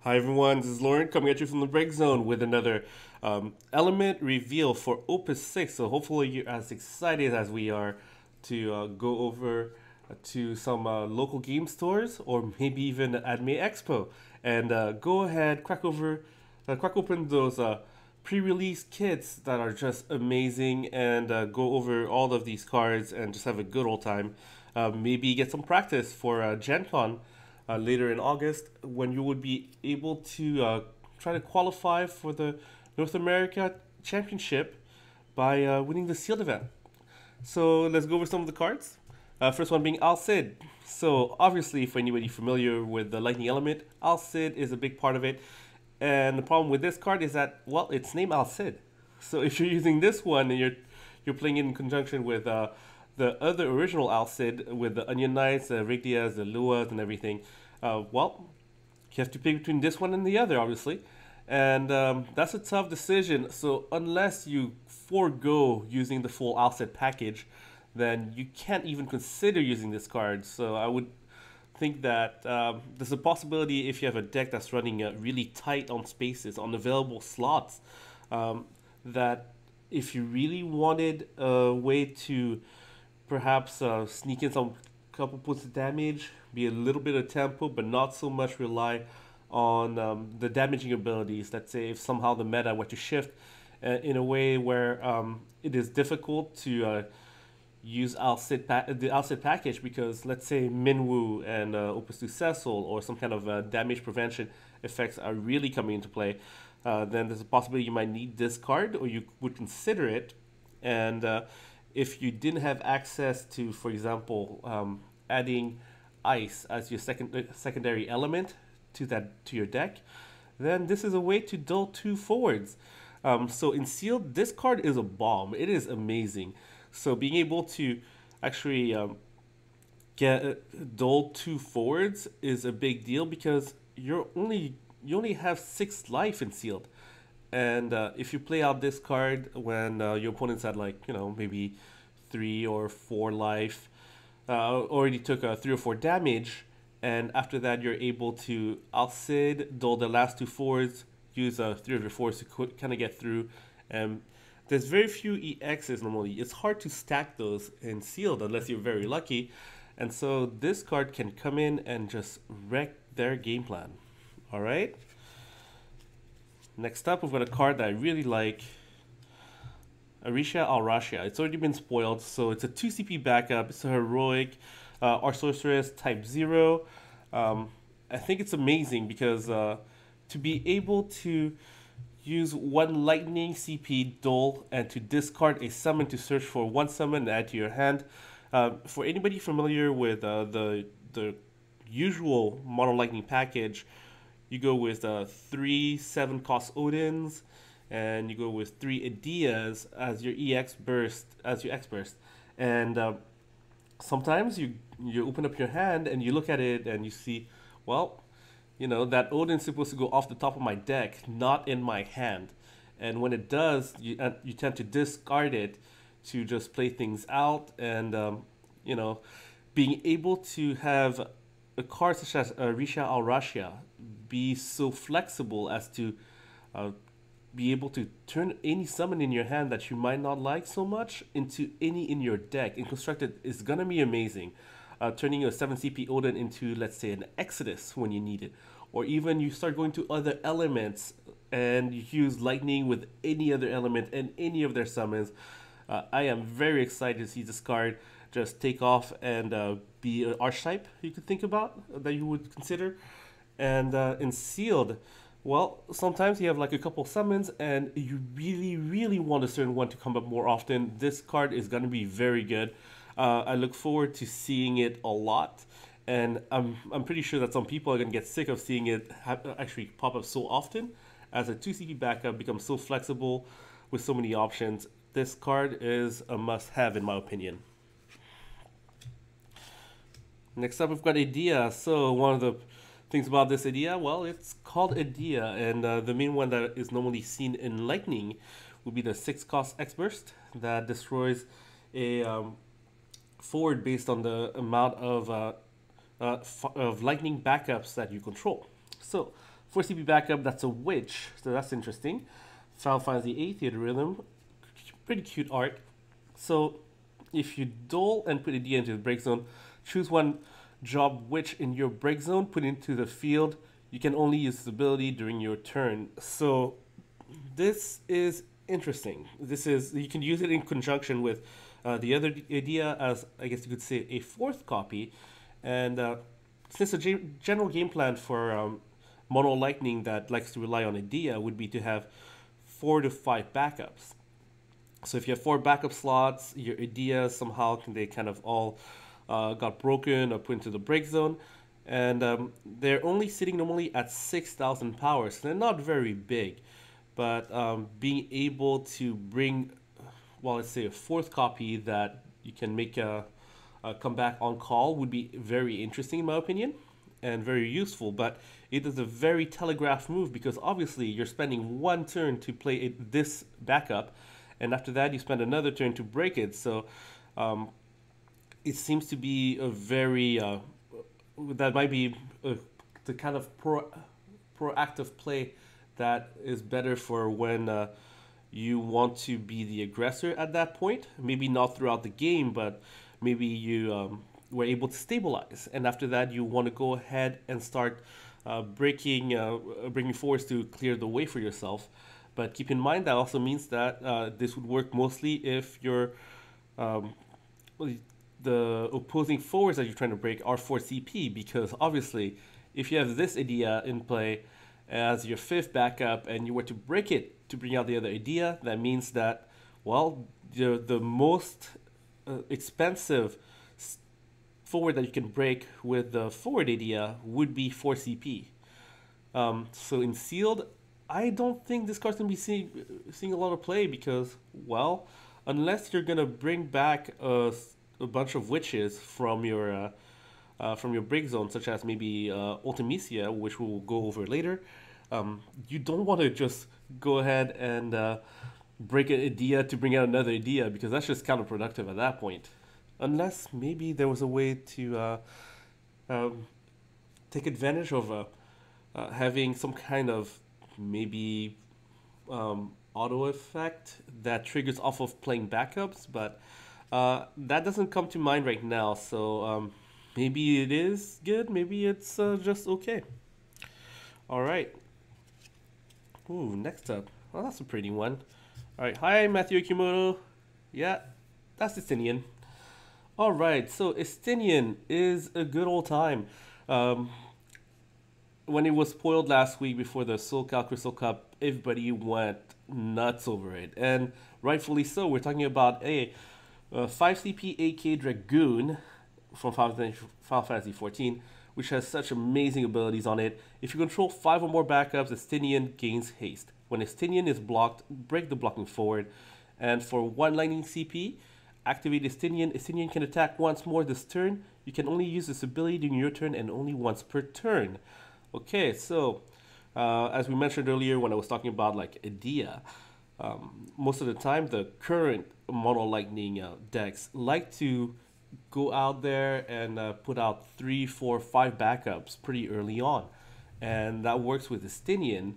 Hi everyone, this is Lauren coming at you from the break zone with another element reveal for Opus 6. So hopefully you're as excited as we are to go over to some local game stores or maybe even Anime Expo and go ahead, crack open those pre-release kits that are just amazing and go over all of these cards and just have a good old time. Maybe get some practice for Gen Con later in August when you would be able to try to qualify for the North America Championship by winning the sealed event. So let's go over some of the cards. First one being Al-Cid. So obviously, for anybody familiar with the lightning element, Al-Cid is a big part of it. And the problem with this card is that, well, it's named Al-Cid. So if you're using this one and you're playing it in conjunction with the other original Al-Cid with the Onion Knights, the Rigdias, the Luas, and everything, well, you have to pick between this one and the other, obviously. And that's a tough decision. So unless you forego using the full Al-Cid package, then you can't even consider using this card. So I would think that there's a possibility if you have a deck that's running really tight on spaces, on available slots, that if you really wanted a way to perhaps sneak in some couple points of damage, be a little bit of tempo, but not so much rely on the damaging abilities. Let's say if somehow the meta were to shift in a way where it is difficult to use the Al-Cid package because let's say Minwu and Opus II Cecil or some kind of damage prevention effects are really coming into play, then there's a possibility you might need this card or you would consider it. And if you didn't have access to, for example, adding ice as your secondary element to your deck, then this is a way to dull two forwards. So in sealed, this card is a bomb. It is amazing. So being able to actually get dull two forwards is a big deal because you only have 6 life in sealed. And if you play out this card when your opponent's at maybe 3 or 4 life, already took 3 or 4 damage, and after that you're able to Al-Cid, dull the last 2 forwards, use 3 of your forwards to kind of get through. And there's very few EXs normally. It's hard to stack those in sealed unless you're very lucky. And so this card can come in and just wreck their game plan. Alright? Next up, we've got a card that I really like. Arisha Al-Rashia. It's already been spoiled, so it's a 2 CP backup. It's a heroic or sorceress type 0. I think it's amazing because to be able to use 1 lightning CP dull and to discard a summon to search for 1 summon and add to your hand. For anybody familiar with the usual mono lightning package, you go with 3 7 cost Odins, and you go with 3 Edeas as your EX burst, and sometimes you open up your hand and you look at it and you see, well, that Odin's supposed to go off the top of my deck, not in my hand. And when it does, you tend to discard it to just play things out. And, being able to have a card such as Risha Al-Rashia be so flexible as to be able to turn any summon in your hand that you might not like so much into any in your deck and construct it is going to be amazing. Turning your 7 CP Odin into, let's say, an Exodus when you need it. Or even you start going to other elements and you use lightning with any other element and any of their summons. I am very excited to see this card just take off and be an archetype you could think about, that you would consider. And in sealed, well, sometimes you have like a couple summons and you really, really want a certain one to come up more often. This card is going to be very good. I look forward to seeing it a lot, and I'm pretty sure that some people are going to get sick of seeing it actually pop up so often, as a 2 CP backup becomes so flexible with so many options. This card is a must-have in my opinion. Next up, we've got Edea. So one of the things about this Edea, well, it's called Edea, and the main one that is normally seen in Lightning would be the 6 cost X Burst that destroys a forward based on the amount of lightning backups that you control. So 4 CP backup, that's a witch, so that's interesting. Final Fantasy VIII Theater Rhythm, pretty cute art. So if you dole and put Edea into the break zone, choose one job witch in your break zone, put it into the field. You can only use this ability during your turn. So this is interesting. This is, you can use it in conjunction with the other Edea as, I guess you could say, a fourth copy. And since the general game plan for Mono Lightning that likes to rely on Edea would be to have 4 to 5 backups. So if you have 4 backup slots, your Edea somehow they kind of all got broken or put into the break zone. And they're only sitting normally at 6,000 power, so they're not very big. But being able to bring, well, let's say a fourth copy that you can make come back on call would be very interesting in my opinion, and very useful. But it is a very telegraphed move because obviously you're spending one turn to play this backup, and after that you spend another turn to break it. So it seems to be a very that might be the kind of proactive play that is better for when you want to be the aggressor at that point. Maybe not throughout the game, but maybe you were able to stabilize, and after that you want to go ahead and start bringing forwards to clear the way for yourself. But keep in mind that also means that this would work mostly if you're the opposing forwards that you're trying to break are 4 CP, because obviously if you have this Edea in play as your 5th backup and you were to break it to bring out the other Edea, that means that, well, the most expensive forward that you can break with the forward Edea would be 4 CP. So in sealed, I don't think this card's going to be seeing a lot of play because, well, unless you're going to bring back a bunch of witches from your break zone, such as maybe Ultimisia, which we'll go over later, you don't want to just go ahead and break an Edea to bring out another Edea, because that's just counterproductive at that point. Unless maybe there was a way to take advantage of having some kind of maybe auto effect that triggers off of playing backups, but that doesn't come to mind right now. So maybe it is good, maybe it's just okay. All right. Ooh, next up. Oh, that's a pretty one. All right. Hi, Matthew Kimoto. Yeah, that's Estinien. All right. So Estinien is a good old time. When it was spoiled last week before the SoCal Crystal Cup, everybody went nuts over it, and rightfully so. We're talking about a 5 CP AK Dragoon from Final Fantasy XIV, which has such amazing abilities on it. If you control 5 or more backups, Estinien gains haste. When Estinien is blocked, break the blocking forward. And for 1 lightning CP, activate Estinien. Estinien can attack once more this turn. You can only use this ability during your turn and only once per turn. Okay, so as we mentioned earlier when I was talking about like Edea, most of the time the current Mono Lightning decks like to go out there and put out 3, 4, 5 backups pretty early on, and that works with Estinien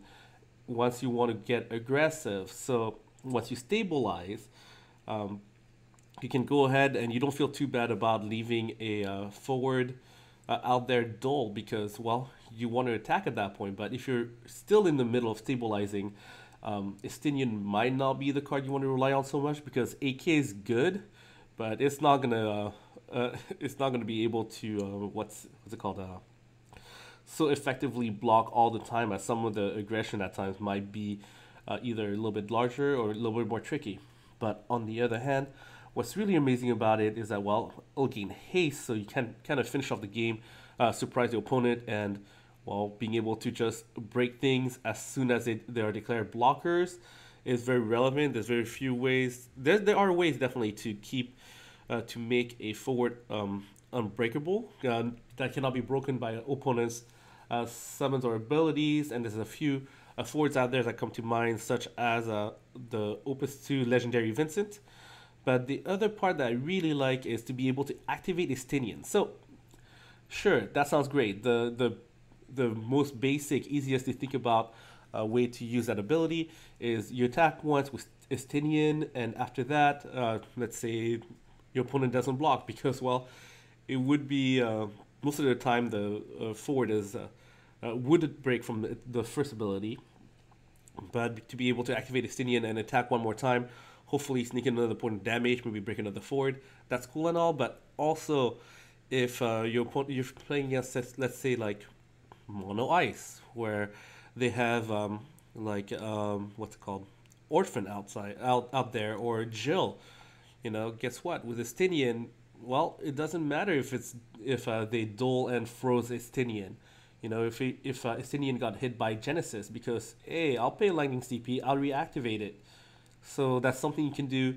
once you want to get aggressive. So once you stabilize, you can go ahead and you don't feel too bad about leaving a forward out there dull, because, well, you want to attack at that point. But if you're still in the middle of stabilizing, Estinien might not be the card you want to rely on so much, because AK is good, but it's not gonna be able to what's it called, so effectively block all the time, as some of the aggression at times might be either a little bit larger or a little bit more tricky. But on the other hand, what's really amazing about it is that, well, it'll gain haste, so you can kind of finish off the game, surprise the opponent, and, well, being able to just break things as soon as they are declared blockers is very relevant. There's very few ways. There are ways definitely to keep to make a forward unbreakable that cannot be broken by opponents' summons or abilities, and there's a few forwards out there that come to mind, such as the Opus II Legendary Vincent. But the other part that I really like is to be able to activate Estinien. So, sure, that sounds great. The the most basic, easiest to think about way to use that ability is you attack once with Estinien, and after that, let's say your opponent doesn't block because, well, it would be most of the time the forward is would break from the first ability, but to be able to activate Estinien and attack one more time, hopefully sneak in another point of damage, maybe break another forward. That's cool and all, but also if your opponent you're playing against, let's say like Mono Ice, where they have what's it called, Orphan out there, or Jill. Guess what? With Estinien, well, it doesn't matter if they duel and froze Estinien. If Estinien got hit by Genesis, because hey, I'll pay lightning CP, I'll reactivate it. So that's something you can do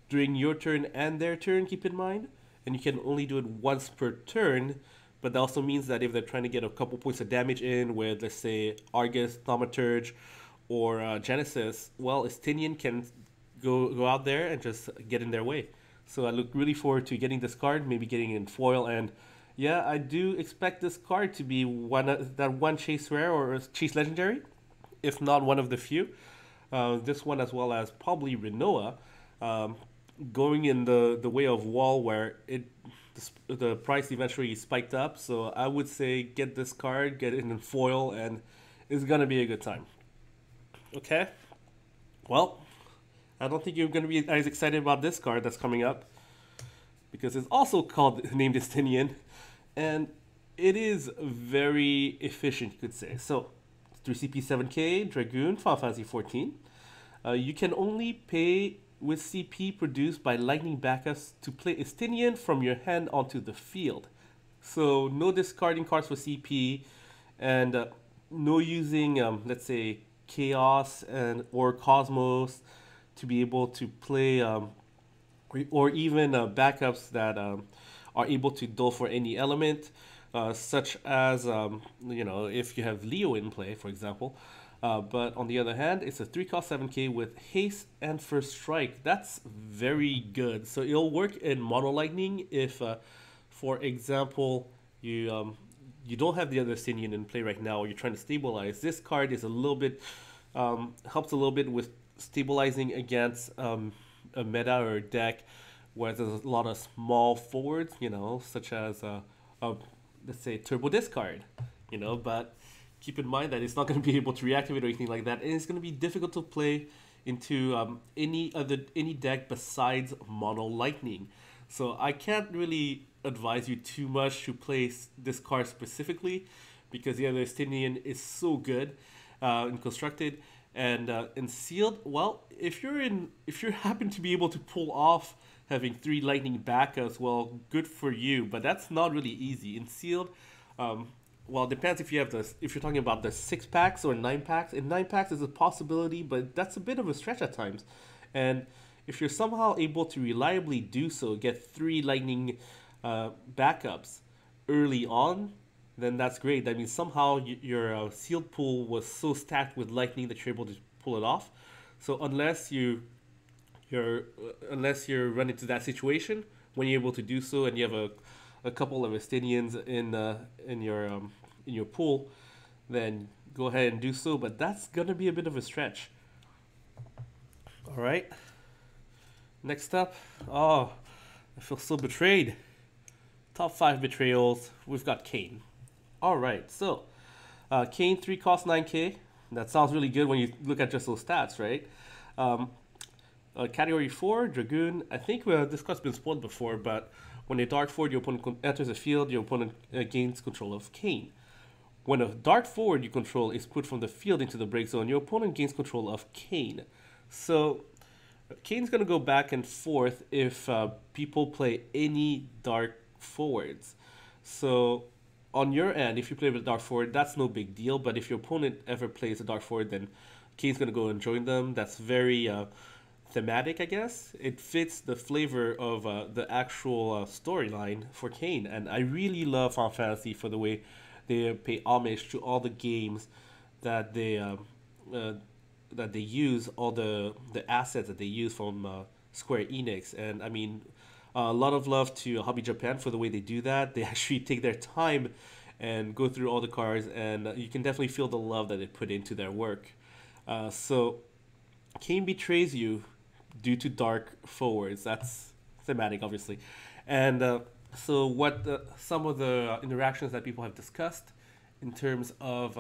during your turn and their turn. Keep in mind, and you can only do it once per turn. But that also means that if they're trying to get a couple points of damage in with, let's say, Argus, Thaumaturge, or Genesis, well, Estinien can go out there and just get in their way. So I look really forward to getting this card, maybe getting it in foil, and yeah, I do expect this card to be one chase rare or chase legendary, if not one of the few. This one, as well as probably Rinoa, going in the way of Wall, where the price eventually spiked up. So I would say get this card, get it in foil, and it's gonna be a good time. Okay, well, I don't think you're gonna be as excited about this card that's coming up, because it's also named Estinien, and it is very efficient, you could say. So 3CP 7K Dragoon, Final Fantasy 14. You can only pay with CP produced by lightning backups to play Estinien from your hand onto the field. So no discarding cards for CP, and no using, let's say, Chaos or Cosmos to be able to play, or even backups that are able to duel for any element, such as, if you have Leo in play, for example. But on the other hand, it's a 3-cost 7K with haste and first strike. That's very good. So it'll work in mono lightning if, for example, you don't have the other Estinien in play right now, or you're trying to stabilize. This card is a little bit helps a little bit with stabilizing against a meta or a deck where there's a lot of small forwards, such as let's say Turbo Discard, but keep in mind that it's not going to be able to reactivate or anything like that, and it's going to be difficult to play into any deck besides Mono Lightning. So I can't really advise you too much to play this card specifically, because the other Estinien is so good and constructed, and in sealed. Well, if you happen to be able to pull off having 3 lightning backups, well, good for you. But that's not really easy in sealed. Well, it depends if you're talking about the 6-packs or 9-packs. In 9-packs is a possibility, but that's a bit of a stretch at times. And if you're somehow able to reliably do so, get 3 lightning backups early on, then that's great. That means somehow your sealed pool was so stacked with lightning that you're able to pull it off. So unless you run into that situation when you're able to do so, and you have a couple of Estiniens in your pool, then go ahead and do so. But that's gonna be a bit of a stretch. All right. Next up, oh, I feel so betrayed. Top 5 betrayals. We've got Kain. All right, so Kain 3-cost 9K. That sounds really good when you look at just those stats, right? Category 4, Dragoon. I think this card's been spoiled before, but when a Dark Forward, your opponent enters the field, your opponent gains control of Kain. When a Dark Forward you control is put from the field into the break zone, your opponent gains control of Kain. So Kain's going to go back and forth if people play any Dark Forwards. So on your end, if you play with a Dark Forward, that's no big deal. But if your opponent ever plays a Dark Forward, then Kain's going to go and join them. That's very thematic, I guess. It fits the flavor of the actual storyline for Kain. And I really love Final Fantasy for the way they pay homage to all the games that they use, all the assets that they use from Square Enix. And I mean, a lot of love to Hobby Japan for the way they do that. They actually take their time and go through all the cards, and you can definitely feel the love that they put into their work. So Kain betrays you due to dark forwards. That's thematic, obviously. And so, what some of the interactions that people have discussed in terms of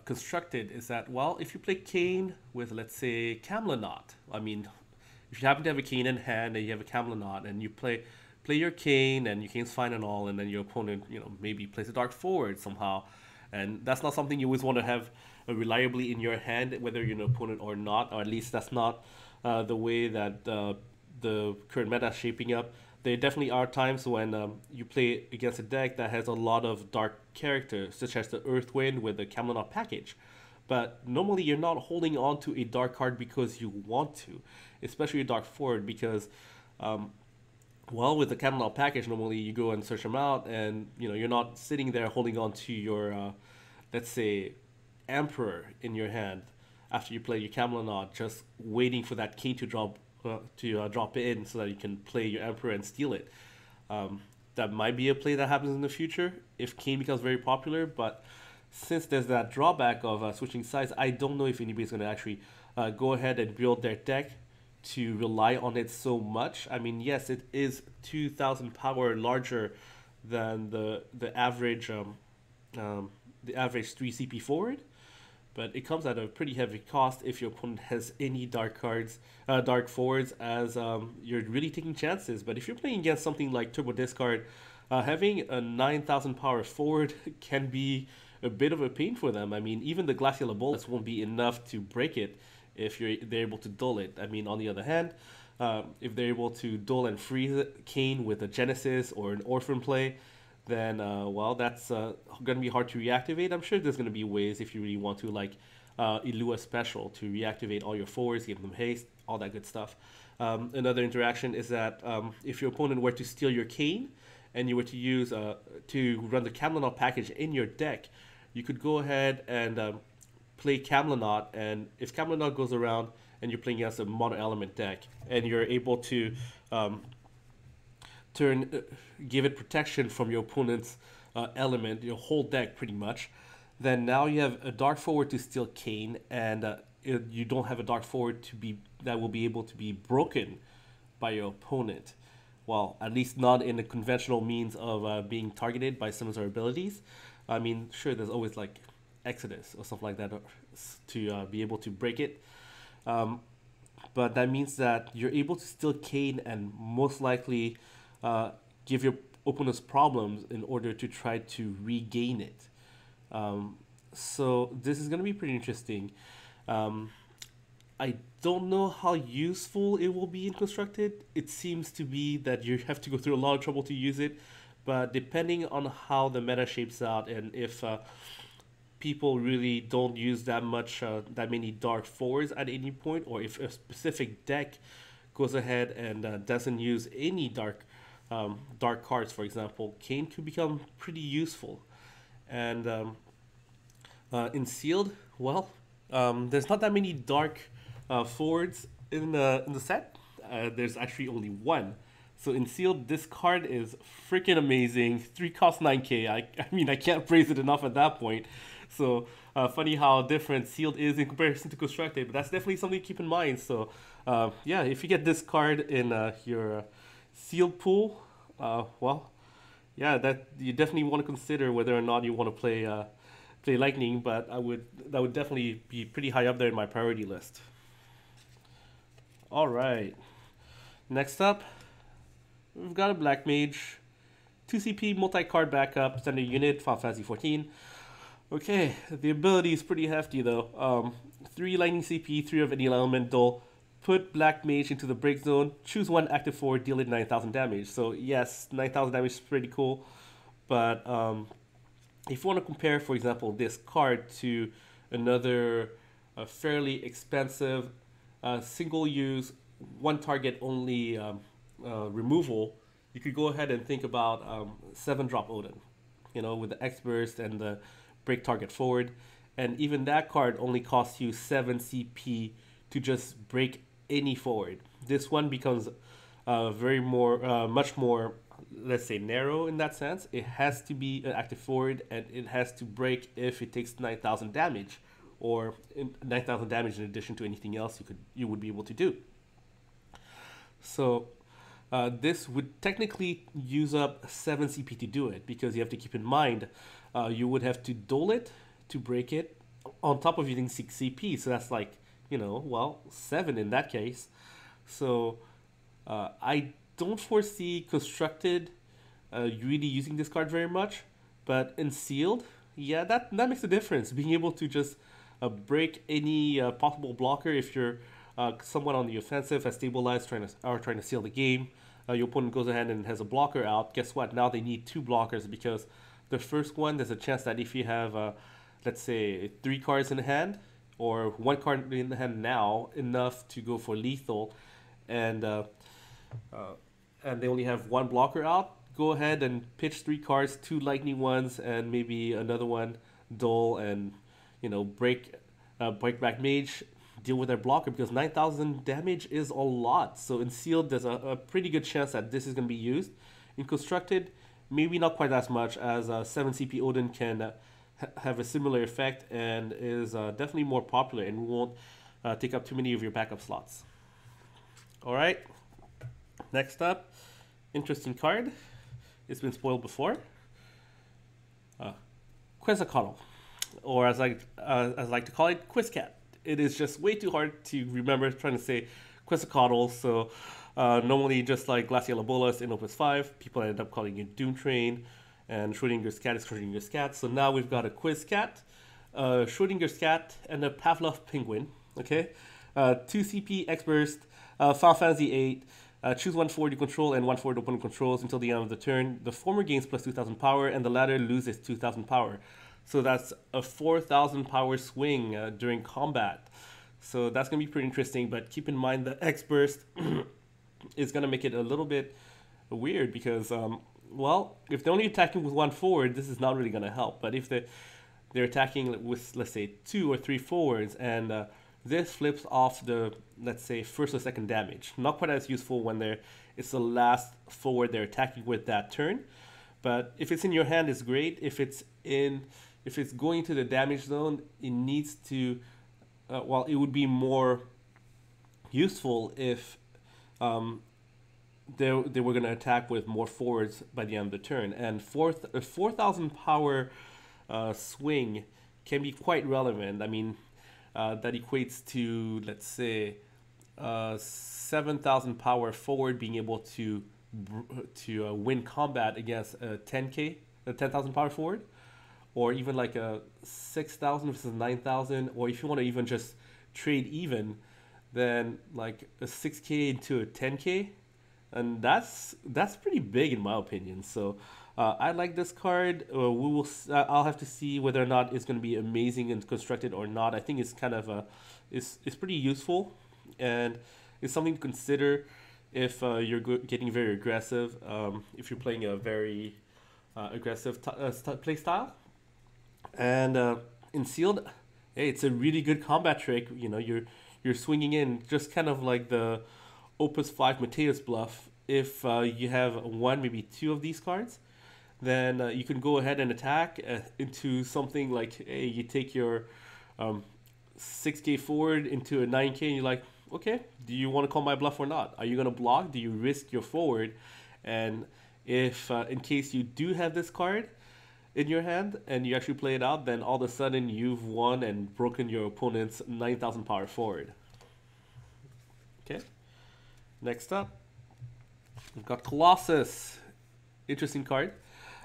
constructed is that, well, if you play Kain with, let's say, Camelot, I mean, if you happen to have a Kain in hand and you have a Camelot and you play your Kain and your Kain's fine and all, and then your opponent, maybe plays a dark forward somehow, and that's not something you always want to have reliably in your hand, whether you're an opponent or not, or at least that's not the way that the current meta is shaping up. There definitely are times when you play against a deck that has a lot of dark characters, such as the Earthwind with the Camelot package. But normally you're not holding on to a dark card because you want to, especially a dark forward, because well, with the Camelot package, normally you go and search them out, and you're not sitting there holding on to your, let's say, Emperor in your hand after you play your Camelot, just waiting for that Kain to drop in so that you can play your Emperor and steal it. That might be a play that happens in the future if Kain becomes very popular, but since there's that drawback of switching sides, I don't know if anybody's going to actually go ahead and build their deck to rely on it so much. I mean, yes, it is 2,000 power larger than the average 3 CP forward, but it comes at a pretty heavy cost if your opponent has any dark forwards, as you're really taking chances. But if you're playing against something like Turbo Discard, having a 9,000 power forward can be a bit of a pain for them. I mean, even the Glacial Bullets won't be enough to break it if they're able to dull it. I mean, on the other hand, if they're able to dull and freeze Kain with a Genesis or an Orphan play, then well, that's going to be hard to reactivate. I'm sure there's going to be ways if you really want to, like Ilua Special, to reactivate all your forwards, give them haste, all that good stuff. Another interaction is that if your opponent were to steal your Kain and you were to use to run the Camelot package in your deck, you could go ahead and play Camelot, and if Camelot goes around and you're playing against a mono element deck and you're able to give it protection from your opponent's element, your whole deck pretty much, then now you have a dark forward to steal Kain, and you don't have a dark forward that will be able to be broken by your opponent. Well, at least not in the conventional means of being targeted by some of their abilities. I mean, sure, there's always like Exodus or something like that to be able to break it. But that means that you're able to steal Kain and most likely give your opponents problems in order to try to regain it. So this is going to be pretty interesting. I don't know how useful it will be in Constructed. It seems to be that you have to go through a lot of trouble to use it, but depending on how the meta shapes out and if people really don't use that many dark forwards at any point, or if a specific deck goes ahead and doesn't use any dark cards, for example, Kain could become pretty useful. And in Sealed, well, there's not that many dark forwards in the set. There's actually only one. So in Sealed, this card is freaking amazing. 3 cost 9k. I mean, I can't praise it enough at that point. So funny how different Sealed is in comparison to Constructed, but that's definitely something to keep in mind. So yeah, if you get this card in your Sealed pool, well, yeah, that you definitely want to consider whether or not you want to play Lightning. But that would definitely be pretty high up there in my priority list. All right, next up, we've got a Black Mage, 2 CP multi-card backup, standard unit, Final Fantasy 14. Okay, the ability is pretty hefty though. 3 Lightning CP, 3 of any elemental. Put Black Mage into the break zone, choose 1 active forward, deal it 9,000 damage. So yes, 9,000 damage is pretty cool. But if you want to compare, for example, this card to another fairly expensive single use, 1 target only removal, you could go ahead and think about 7-drop Odin, with the X burst and the break target forward. And even that card only costs you 7 CP to just break any forward. This one becomes much more let's say, narrow in that sense. It has to be an active forward, and it has to break if it takes 9,000 damage, or 9,000 damage in addition to anything else you would be able to do. So this would technically use up 7 CP to do it, because you have to keep in mind you would have to dole it to break it on top of using 6 CP. So that's like, well, 7 in that case. So I don't foresee Constructed really using this card very much, but in Sealed, yeah, that makes a difference. Being able to just break any possible blocker if you're someone on the offensive has stabilized, trying to seal the game. Your opponent goes ahead and has a blocker out. Guess what? Now they need 2 blockers, because the first one, there's a chance that if you have, let's say, 3 cards in hand, or 1 card in hand now, enough to go for lethal, and they only have 1 blocker out, go ahead and pitch 3 cards, 2 lightning ones, and maybe another one dull, and break back Mage, deal with their blocker, because 9,000 damage is a lot. So in Sealed, there's a pretty good chance that this is going to be used. In Constructed, maybe not quite as much, as 7 CP Odin can have a similar effect, and is definitely more popular, and won't take up too many of your backup slots. Alright, next up, interesting card. It's been spoiled before. Quetzalcoatl, or as I like to call it, Quizcat. It is just way too hard to remember trying to say Quetzalcoatl. So normally, just like Glacial Bolas in Opus 5, people end up calling it Doom Train, and Schrodinger's cat is Schrodinger's cat. So now we've got a Quizcat, Schrodinger's cat, and a Pavlov penguin. Okay, 2 CP X burst, Final Fantasy 8. Choose 1 forward you control and 1 forward opponent controls until the end of the turn. The former gains plus 2,000 power, and the latter loses 2,000 power. So that's a 4,000 power swing during combat. So that's going to be pretty interesting, but keep in mind the X burst is going to make it a little bit weird, because, well, if they're only attacking with 1 forward, this is not really going to help. But if they're attacking with, let's say, 2 or 3 forwards, and this flips off the, let's say, first or second damage. Not quite as useful when it's the last forward they're attacking with that turn. But if it's in your hand, it's great. If it's going to the damage zone, it needs to, well, it would be more useful if they were going to attack with more forwards by the end of the turn. And 4,000 power swing can be quite relevant. I mean, that equates to, let's say, 7,000 power forward being able to win combat against a 10,000 power forward, or even like a 6,000 versus 9,000, or if you want to even just trade even, then like a 6K into a 10K, and that's pretty big in my opinion. So I like this card. I'll have to see whether or not it's going to be amazing and Constructed or not. I think it's kind of it's pretty useful, and it's something to consider if you're getting very aggressive. If you're playing a very aggressive play style, and in Sealed, hey, it's a really good combat trick. You're swinging in just kind of like the Opus 5 Mateus bluff. If you have 1, maybe 2 of these cards, then you can go ahead and attack into something like, hey, you take your 6K forward into a 9K, and you're like, okay, do you want to call my bluff or not? Are you going to block? Do you risk your forward? And if, in case you do have this card in your hand and you actually play it out, then all of a sudden you've won and broken your opponent's 9,000 power forward. Okay, next up, we've got Colossus. Interesting card.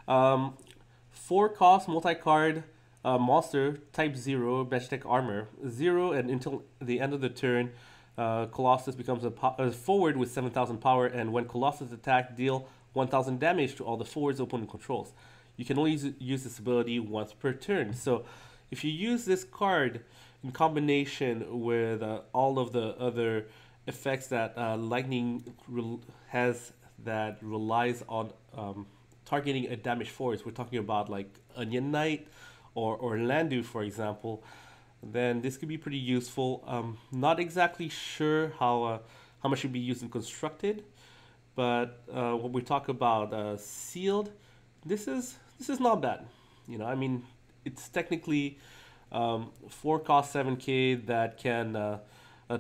4 cost multi-card monster type 0 Magitech armor 0, and until the end of the turn, Colossus becomes a forward with 7,000 power, and when Colossus attack, deal 1,000 damage to all the forwards opponent controls. You can only use this ability once per turn. So if you use this card in combination with all of the other effects that Lightning has that relies on targeting a damaged force, we're talking about like Onion Knight or Orlandeau, for example, then this could be pretty useful. Not exactly sure how much should be used in Constructed, But when we talk about sealed, this is not bad. You know, I mean, it's technically 4 cost 7k that can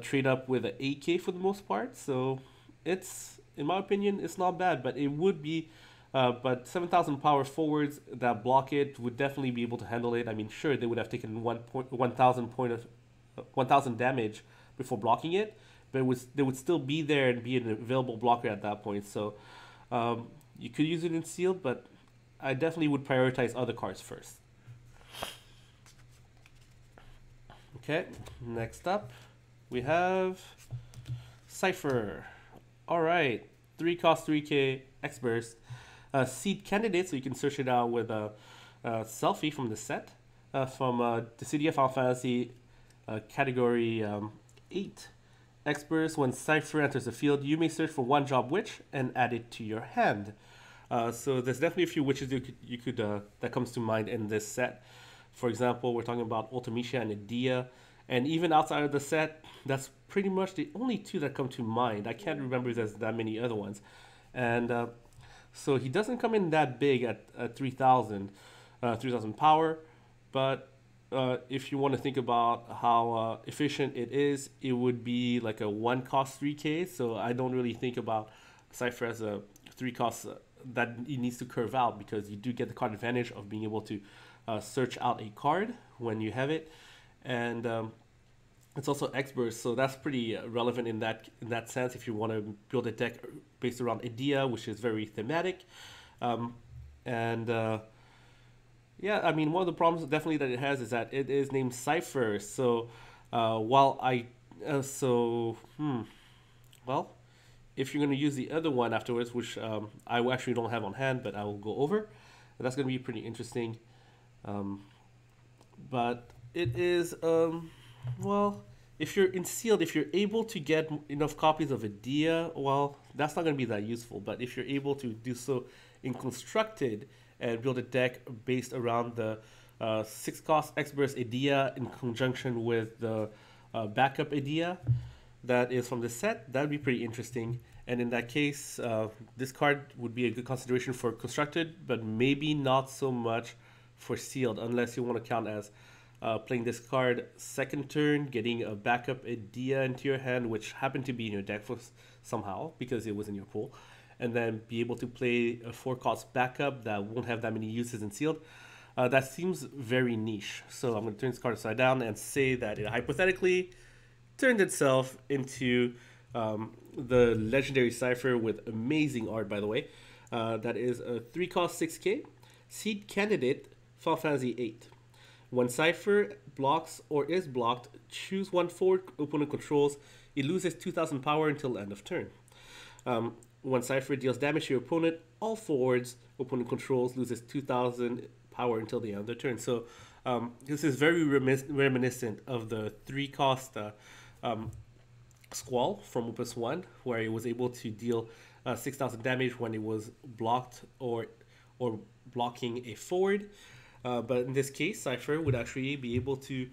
trade up with an 8k for the most part. So it's, in my opinion, it's not bad. But it would be, but 7,000 power forwards that block it would definitely be able to handle it. I mean, sure, they would have taken 1,000 point of 1,000 damage before blocking it, but they would still be there and be an available blocker at that point. So you could use it in sealed, but I definitely would prioritize other cards first. Okay, next up we have Seifer. All right, 3 cost 3k X burst, seed candidate, so you can search it out with a selfie from the set from the City of Final Fantasy category 8. X burst, when Seifer enters the field, you may search for one job witch and add it to your hand. So there's definitely a few witches you could that comes to mind in this set. For example, we're talking about Ultimecia and Edea, and even outside of the set, that's pretty much the only 2 that come to mind. I can't remember if there's that many other ones. And so he doesn't come in that big at 3,000 power, but if you want to think about how efficient it is, it would be like a 1 cost 3k. So I don't really think about Seifer as a 3 cost that it needs to curve out, because you do get the card advantage of being able to search out a card when you have it, and it's also X burst, so that's pretty relevant in that sense if you want to build a deck based around Edea, which is very thematic, and yeah, I mean, one of the problems definitely that it has is that it is named Seifer. So while well, if you're going to use the other one afterwards, which I actually don't have on hand, but I will go over, that's going to be pretty interesting. But it is, well, if you're in sealed, if you're able to get enough copies of Edea, well, that's not going to be that useful. But if you're able to do so in constructed and build a deck based around the 6 cost X burst Edea in conjunction with the backup Edea that is from the set, that would be pretty interesting. And in that case, this card would be a good consideration for constructed, but maybe not so much for sealed, unless you want to count as playing this card second turn, getting a backup Edea into your hand, which happened to be in your deck for somehow because it was in your pool, and then be able to play a 4 cost backup that won't have that many uses in sealed. That seems very niche. So I'm going to turn this card upside down and say that it hypothetically turned itself into the legendary Seifer with amazing art, by the way. That is a 3 cost 6k seed candidate, Final Fantasy 8. When Seifer blocks or is blocked, choose one forward opponent controls. It loses 2,000 power until the end of turn. When Seifer deals damage to your opponent, all forwards opponent controls loses 2,000 power until the end of the turn. So this is very reminiscent of the 3 cost Squall from Opus 1, where it was able to deal 6,000 damage when it was blocked or blocking a forward. But in this case, Seifer would actually be able to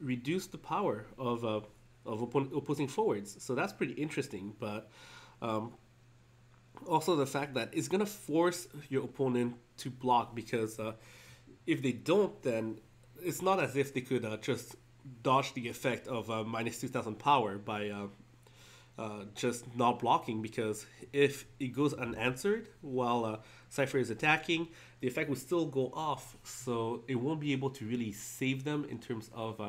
reduce the power of opposing forwards. So that's pretty interesting. But also the fact that it's going to force your opponent to block, because if they don't, then it's not as if they could just dodge the effect of minus 2,000 power by just not blocking, because if it goes unanswered while Seifer is attacking, the effect will still go off, so it won't be able to really save them in terms of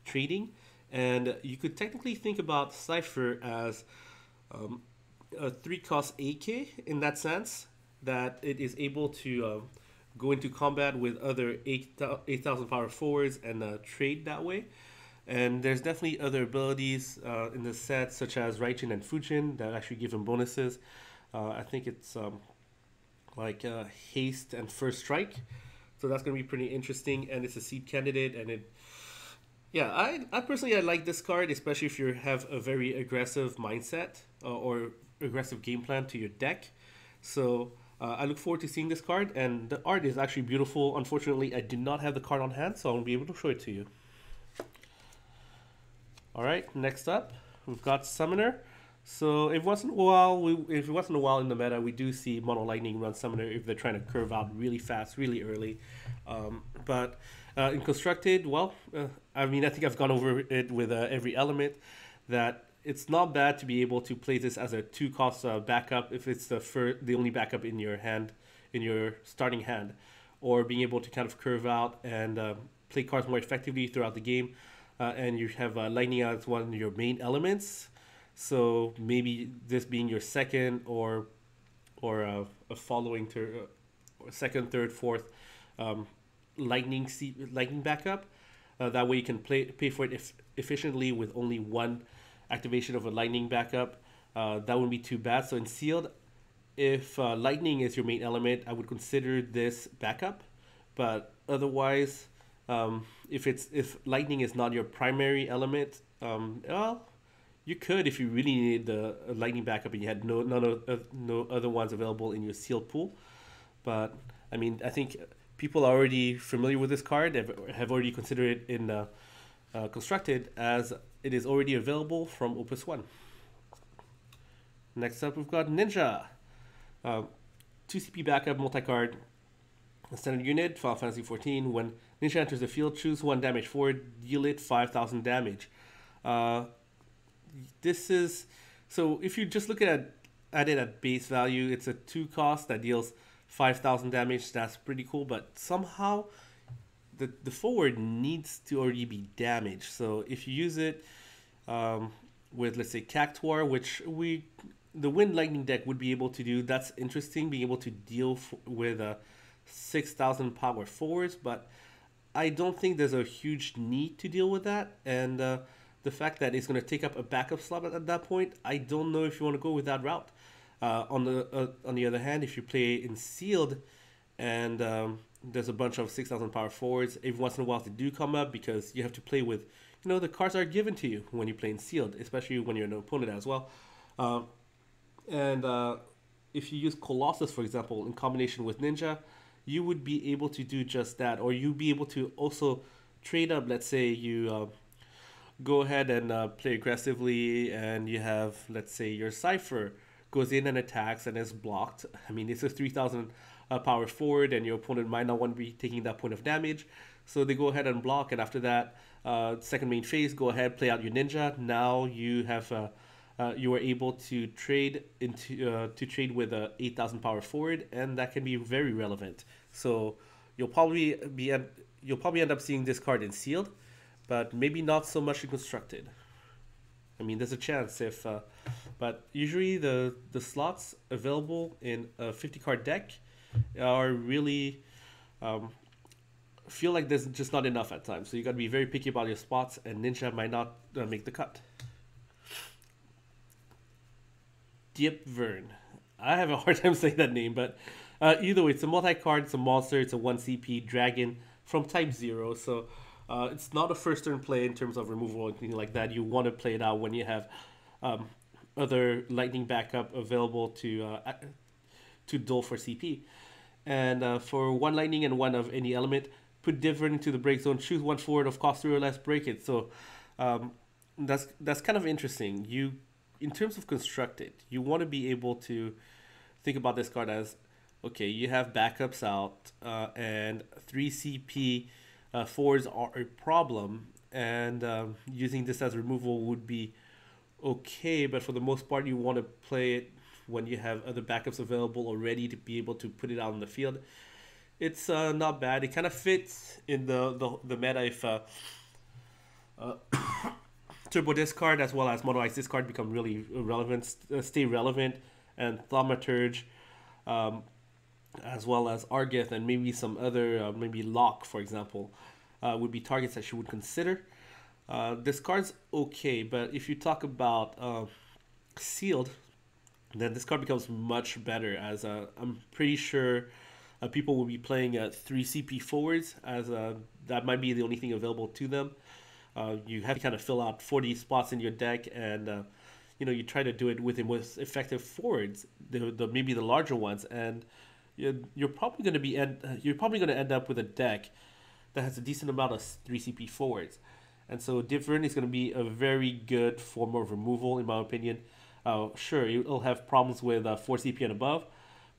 trading. And you could technically think about Seifer as a 3 cost AK in that sense, that it is able to go into combat with other 8,000 power forwards and trade that way. And there's definitely other abilities in the set, such as Raijin and Fujin, that actually give him bonuses. I think it's like haste and first strike, so that's going to be pretty interesting. And it's a seed candidate, and it, yeah, I personally I like this card, especially if you have a very aggressive mindset or aggressive game plan to your deck. So I look forward to seeing this card, and the art is actually beautiful. Unfortunately, I do not have the card on hand, so I won't be able to show it to you. Alright, next up, we've got Summoner. So every once in a while in the meta, we do see mono lightning run summoner if they're trying to curve out really fast, really early. But in constructed, I mean, I think I've gone over it with every element that it's not bad to be able to play this as a 2 cost backup if it's the only backup in your hand, in your starting hand, or being able to kind of curve out and play cards more effectively throughout the game. And you have lightning as one of your main elements. So maybe this being your second or a following second, third, fourth lightning backup. That way you can pay for it efficiently with only one activation of a lightning backup. That wouldn't be too bad. So in sealed, if lightning is your main element, I would consider this backup. But otherwise, if lightning is not your primary element, well, you could if you really needed the lightning backup and you had no other ones available in your sealed pool. But I mean, I think people are already familiar with this card, have already considered it in constructed, as it is already available from Opus 1. Next up, we've got Ninja. 2 CP backup multi-card. Standard unit, Final Fantasy 14. When Ninja enters the field, choose 1 damage forward, deal it 5,000 damage. This is, so if you just look at it at base value, it's a 2 cost that deals 5,000 damage. That's pretty cool, but somehow the forward needs to already be damaged. So if you use it with, let's say, Cactuar, which the Wind Lightning deck would be able to do, that's interesting, being able to deal with 6,000 power forwards, but I don't think there's a huge need to deal with that. And the fact that it's going to take up a backup slot at that point, I don't know if you want to go with that route. On the other hand, if you play in sealed and there's a bunch of 6,000 power forwards, every once in a while they do come up because you have to play with, the cards are given to you when you play in sealed, especially when you're an opponent as well. And if you use Colossus, for example, in combination with Ninja, you would be able to do just that, or you'd be able to also trade up. Let's say you go ahead and play aggressively, and you have, let's say, your Seifer goes in and attacks and is blocked. I mean, it's a 3,000 power forward, and your opponent might not want to be taking that point of damage, so they go ahead and block. And after that, second main phase, go ahead, play out your Ninja. Now you have you are able to trade with a 8,000 power forward, and that can be very relevant. So you'll probably end up seeing this card in sealed, but maybe not so much in constructed. I mean, there's a chance but usually the slots available in a 50 card deck are really feel like there's just not enough at times. So you got to be very picky about your spots, and Ninja might not make the cut. Deep Vern. I have a hard time saying that name, but either way, it's a multi-card, it's a monster, it's a 1 CP dragon from type 0, so it's not a first turn play in terms of removal or anything like that. You want to play it out when you have other lightning backup available to duel for CP. And for 1 lightning and 1 of any element, put Deep Vern into the break zone, choose 1 forward of cost 3 or less, break it. So that's kind of interesting. In terms of constructed, you want to be able to think about this card as, okay, you have backups out, and 3 CP forwards are a problem, and using this as removal would be okay, but for the most part, you want to play it when you have other backups available already to be able to put it out on the field. It's not bad. It kind of fits in the meta if Turbo Discard as well as Mono Ice Discard become really relevant, stay relevant, and Thaumaturge, as well as Argith and maybe some other, maybe Locke, for example, would be targets that you would consider. This card's okay, but if you talk about sealed, then this card becomes much better, as I'm pretty sure people will be playing 3 CP forwards, as that might be the only thing available to them. You have to kind of fill out 40 spots in your deck, and you try to do it with the most effective forwards, maybe the larger ones, and you're probably going to end up with a deck that has a decent amount of 3 CP forwards. And so Deep Vern is going to be a very good form of removal, in my opinion. Sure, it'll have problems with 4 CP and above,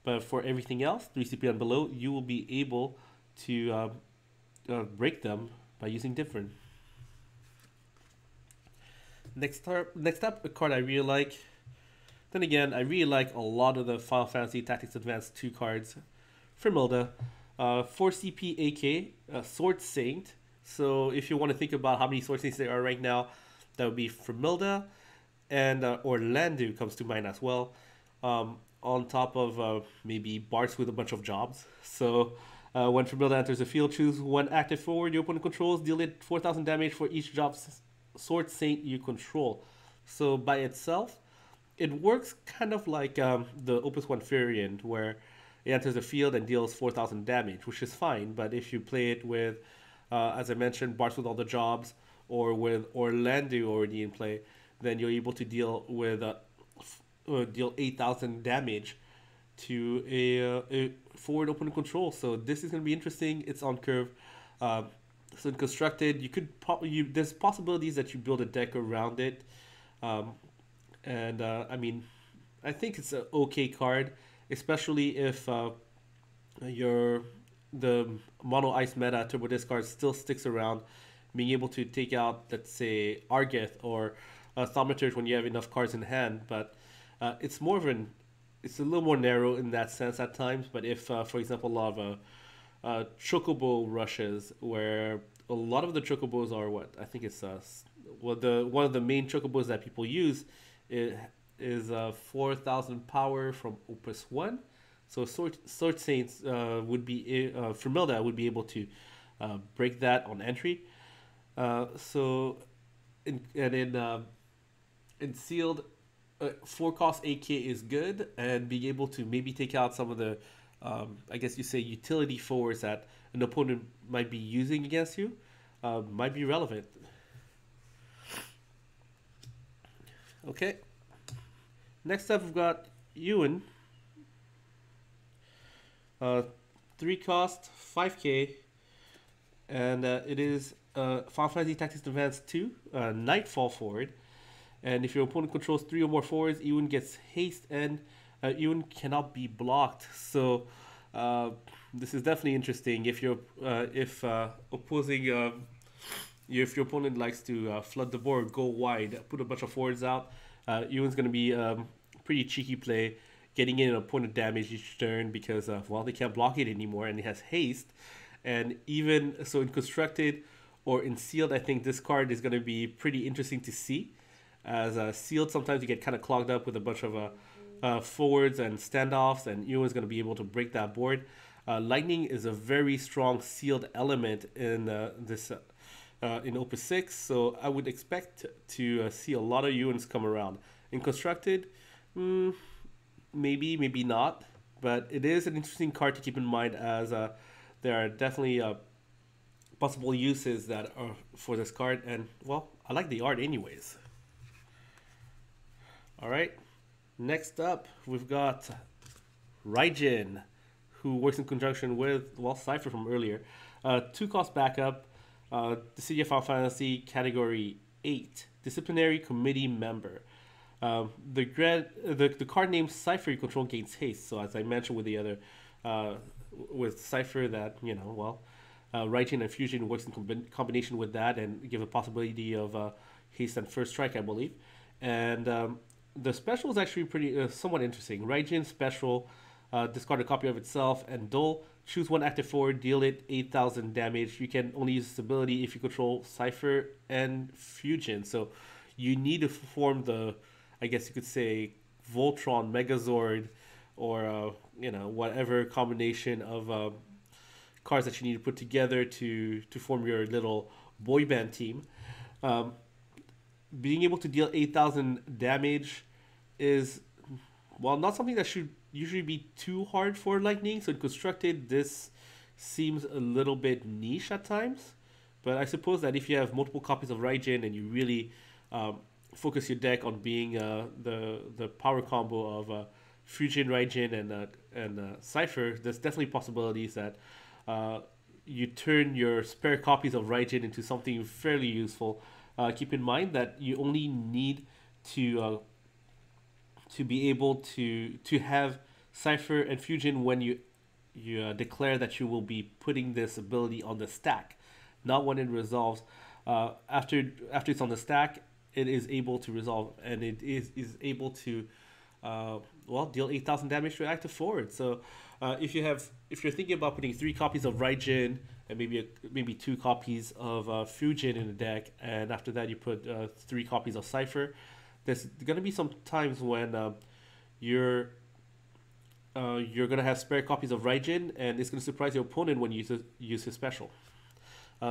but for everything else, 3 CP and below, you will be able to break them by using different. Next up, a card I really like. Then again, I really like a lot of the Final Fantasy Tactics Advance 2 cards. Vermeille, 4 CP AK, Sword Saint. So if you want to think about how many Sword Saints there are right now, that would be Vermeille, and Orlandeau comes to mind as well. On top of maybe Barks with a bunch of jobs. So when Vermeille enters the field, choose one active forward your opponent controls, deal it 4,000 damage for each job's Sword Saint you control. So by itself, it works kind of like the Opus I variant, where it enters the field and deals 4,000 damage, which is fine. But if you play it with, as I mentioned, Barks with all the jobs, or with Orlandeau already in play, then you're able to deal with deal 8,000 damage to a forward opponent control. So this is going to be interesting. It's on curve. So in constructed, you could there's possibilities that you build a deck around it. I mean, I think it's an okay card, especially if the mono ice meta turbo discard still sticks around, being able to take out, let's say, Argeth or Thaumaturge when you have enough cards in hand. But it's a little more narrow in that sense at times. But if, for example, a lot of Chocobo rushes, where a lot of the Chocobos are what I think it's one of the main Chocobos that people use is 4,000 power from Opus 1. So Sword Saints would be Vermeille would be able to break that on entry. In sealed, 4 cost AK is good, and being able to maybe take out some of the I guess you say utility forwards that an opponent might be using against you might be relevant. Okay. Next up, we've got Ewan. 3 cost, 5k, and it is Final Fantasy Tactics Advance 2, Nightfall forward. And if your opponent controls 3 or more forwards, Ewan gets haste, and Ewan cannot be blocked. So this is definitely interesting. If your opponent likes to flood the board, go wide, put a bunch of forwards out, Ewan's going to be pretty cheeky play, getting in opponent damage each turn because they can't block it anymore, and it has haste. And even so, in constructed or in sealed, I think this card is going to be pretty interesting to see. As sealed, sometimes you get kind of clogged up with a bunch of forwards and standoffs, and Ewan's going to be able to break that board. Lightning is a very strong sealed element in in Opus 6, so I would expect to see a lot of Ewans come around. In constructed, maybe not, but it is an interesting card to keep in mind, as there are definitely possible uses that are for this card, and well, I like the art anyways. All right, next up we've got Raijin, who works in conjunction with Seifer from earlier. 2 cost backup, the City of Final Fantasy Category 8, Disciplinary Committee member. The card name Seifer you control gains haste. So as I mentioned with the other, with Seifer, that Raijin and Fusion works in combination with that and give a possibility of haste and first strike, I believe. And the special is actually pretty somewhat interesting. Raijin special, discard a copy of itself and dull. Choose one active forward, deal it 8,000 damage. You can only use this ability if you control Seifer and Fusion. So you need to form the, I guess you could say, Voltron, Megazord, or whatever combination of cards that you need to put together to form your little boy band team. Being able to deal 8,000 damage is, not something that should usually be too hard for Lightning. So in constructed, this seems a little bit niche at times. But I suppose that if you have multiple copies of Raijin and you really focus your deck on being the power combo of Fusion, Raijin, and Seifer, there's definitely possibilities that you turn your spare copies of Raijin into something fairly useful. Keep in mind that you only need to to be able to have Seifer and Fusion when you declare that you will be putting this ability on the stack, not when it resolves. After it's on the stack, it is able to resolve, and it is able to well, deal 8,000 damage to active forward. So if you're thinking about putting 3 copies of Raijin and maybe 2 copies of Fusion in the deck, and after that you put 3 copies of Seifer, there's gonna be some times when you're gonna have spare copies of Raijin, and it's gonna surprise your opponent when you use his special.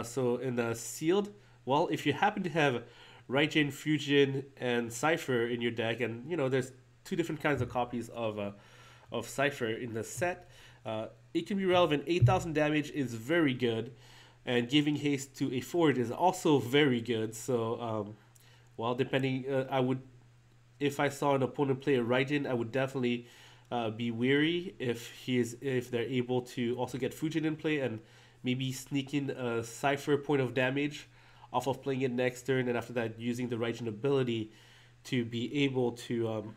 So in the sealed, well, if you happen to have Raijin, Fusion, and Seifer in your deck, and there's 2 different kinds of copies of Seifer in the set, it can be relevant. 8,000 damage is very good, and giving haste to a forward is also very good. So, well, depending, if I saw an opponent play a Raijin, I would definitely be weary if they're able to also get Fusion in play and maybe sneak in a Seifer point of damage off of playing it next turn, and after that using the Raijin ability to be able to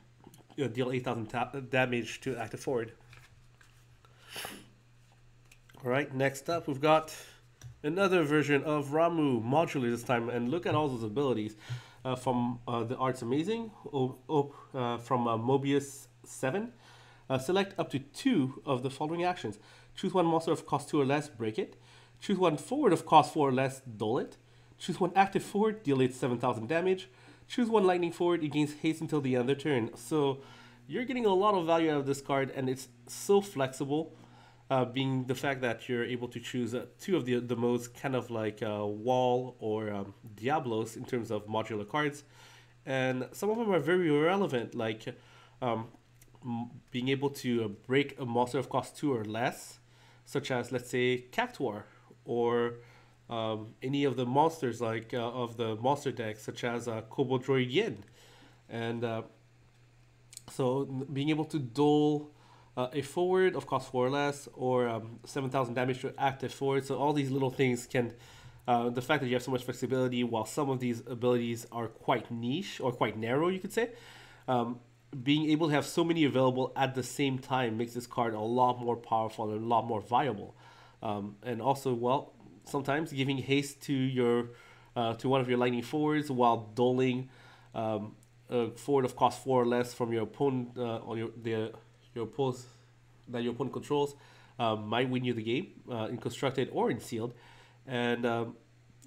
deal 8,000 damage to active forward. Alright, next up we've got another version of Ramuh, modular this time, and look at all those abilities. From the Art's Amazing, from Mobius 7, select up to 2 of the following actions. Choose 1 monster of cost 2 or less, break it. Choose 1 forward of cost 4 or less, dull it. Choose 1 active forward, deal it 7,000 damage. Choose 1 lightning forward, it gains haste until the end of the turn. So you're getting a lot of value out of this card, and it's so flexible, being the fact that you're able to choose 2 of the most kind of like Wall or Diablos in terms of modular cards. And some of them are very relevant, like being able to break a monster of cost 2 or less, such as, let's say, Cactuar, or any of the monsters like of the monster deck, such as Kobold Droid Yin. And so being able to duel a forward of cost 4 or less, or 7,000 damage to active forward. So all these little things can, the fact that you have so much flexibility, while some of these abilities are quite niche or quite narrow, you could say, being able to have so many available at the same time makes this card a lot more powerful and a lot more viable. And also, well, sometimes giving haste to your to one of your lightning forwards while doling a forward of cost 4 or less from your opponent or your opponent that your opponent controls might win you the game in constructed or in sealed. And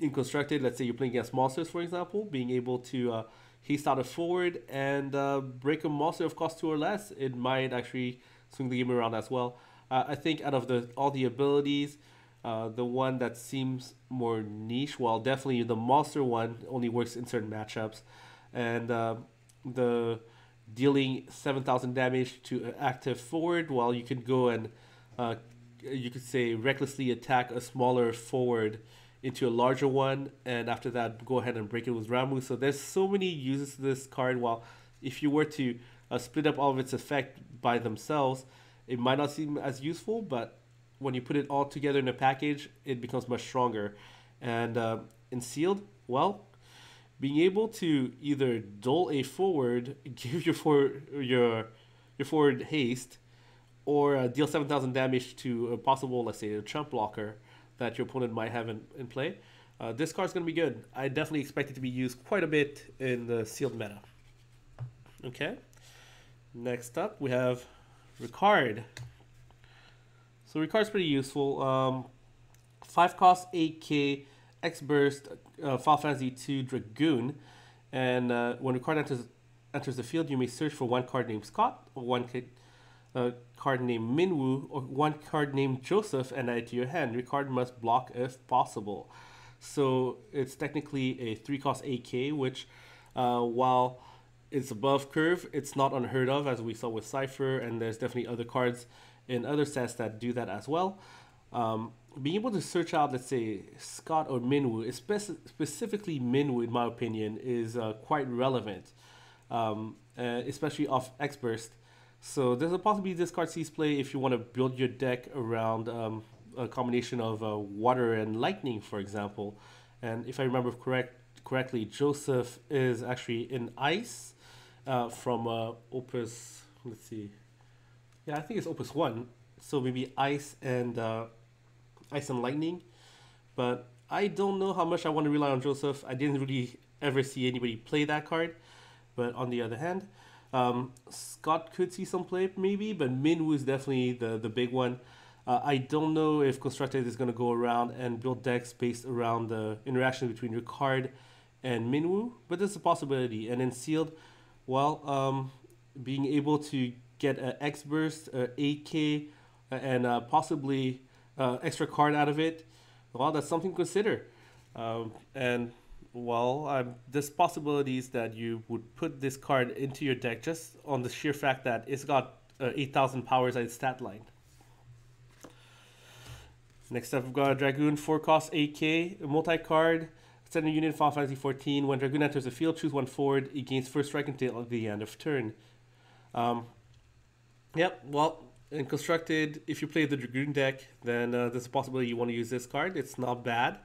in constructed, let's say you're playing against monsters, for example, being able to haste out a forward and break a monster of cost 2 or less, it might actually swing the game around as well. I think out of all the abilities, the one that seems more niche, well, definitely the monster one only works in certain matchups, and the dealing 7,000 damage to an active forward, while you can go and you could say recklessly attack a smaller forward into a larger one, and after that go ahead and break it with Ramuh. So there's so many uses to this card. While if you were to split up all of its effect by themselves, it might not seem as useful, but when you put it all together in a package, it becomes much stronger. And in sealed, well, being able to either dull a forward, give your forward haste, or deal 7,000 damage to a possible, let's say, a chump blocker that your opponent might have in play, this card's going to be good. I definitely expect it to be used quite a bit in the sealed meta. Okay, next up we have Ricard. So Ricard's pretty useful. 5 cost 8k X burst Final Fantasy 2 Dragoon, and when Ricard enters the field, you may search for 1 card named Scott, or 1 card named Minwoo, or 1 card named Joseph, and add it to your hand. Ricard must block if possible. So it's technically a 3 cost 8k, which while it's above curve, it's not unheard of, as we saw with Seifer, and there's definitely other cards in other sets that do that as well. Being able to search out, let's say, Scott or Minwoo, specifically Minwoo, in my opinion, is quite relevant, especially off X-Burst. So there's a possibility this card sees play if you want to build your deck around a combination of water and lightning, for example. And if I remember correctly, Joseph is actually in ice, from Opus. Let's see. Yeah, I think it's Opus 1. So maybe Ice and Lightning. But I don't know how much I want to rely on Joseph. I didn't really ever see anybody play that card. But on the other hand, Scott could see some play maybe, but Minwoo is definitely the big one. I don't know if Constructed is going to go around and build decks based around the interaction between your card and Minwoo, but there's a possibility. And then Sealed, well, being able to get an X Burst, 8K, and possibly extra card out of it, well, that's something to consider. And well, there's possibilities that you would put this card into your deck just on the sheer fact that it's got 8,000 powers at its stat line. Next up, we've got a Dragoon, 4 cost 8k, multi-card, send a unit, Final Fantasy 14. When Dragoon enters the field, choose one forward. It gains first strike until the end of turn. Yep, well, in Constructed, if you play the Dragoon deck, then there's a possibility you want to use this card. It's not bad.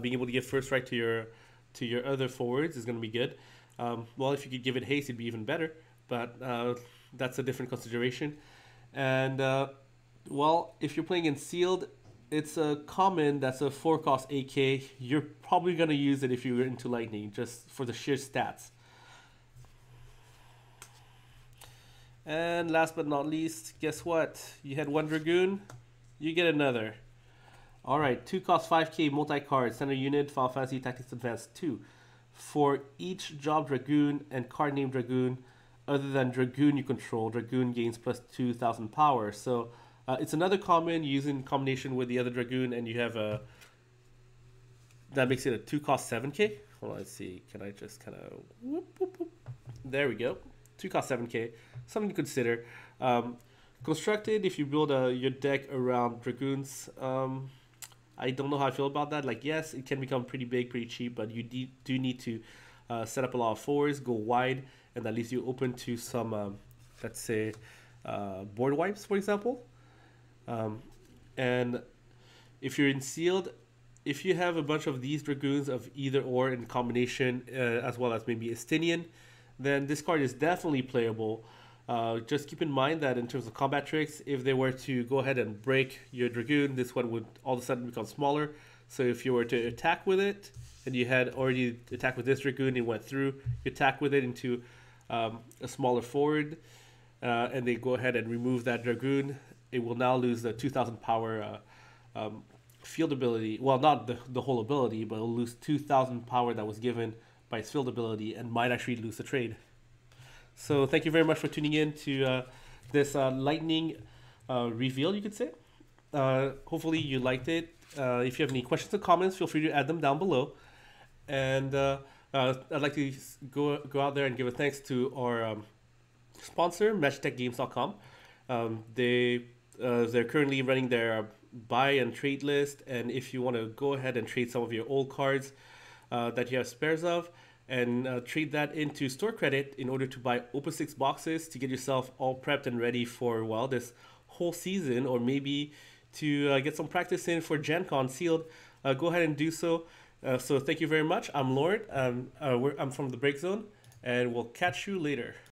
Being able to give first strike to your other forwards is going to be good. Well, if you could give it haste, it'd be even better. But that's a different consideration. And, well, if you're playing in Sealed, it's a common that's a 4 cost 8k. You're probably going to use it if you're into Lightning, just for the sheer stats. And last but not least, guess what? You had one Dragoon, you get another. Alright, 2 cost 5k multi-card, center unit, Final Fantasy Tactics Advance 2. For each job Dragoon and card name Dragoon, other than Dragoon you control, Dragoon gains plus 2,000 power. So it's another common used in combination with the other Dragoon, and you have a... That makes it a 2 cost 7k. Hold on, let's see. Can I just kind of... Whoop, whoop, whoop. There we go. 2 cost 7k. Something to consider. Constructed, if you build your deck around Dragoons, I don't know how I feel about that. Like, yes, it can become pretty big, pretty cheap, but you do need to set up a lot of forwards, go wide, and that leaves you open to some, let's say, board wipes, for example. And if you're in Sealed, if you have a bunch of these Dragoons of either or in combination, as well as maybe Estinien, then this card is definitely playable. Just keep in mind that in terms of combat tricks, if they were to go ahead and break your Dragoon, this one would all of a sudden become smaller. So if you were to attack with it, and you had already attacked with this Dragoon and went through, you attack with it into a smaller forward, and they go ahead and remove that Dragoon, it will now lose the 2,000 power field ability. Well, not the whole ability, but it'll lose 2,000 power that was given by its field ability and might actually lose the trade. So thank you very much for tuning in to this lightning reveal, you could say. Hopefully you liked it. If you have any questions or comments, feel free to add them down below. And I'd like to go out there and give a thanks to our sponsor, MageTechGames.com. They're currently running their buy and trade list, and if you want to go ahead and trade some of your old cards that you have spares of, and trade that into store credit in order to buy Opus 6 boxes to get yourself all prepped and ready for, well, this whole season, or maybe to get some practice in for Gen Con Sealed, go ahead and do so. So thank you very much. I'm Lord. I'm from the Break Zone, and we'll catch you later.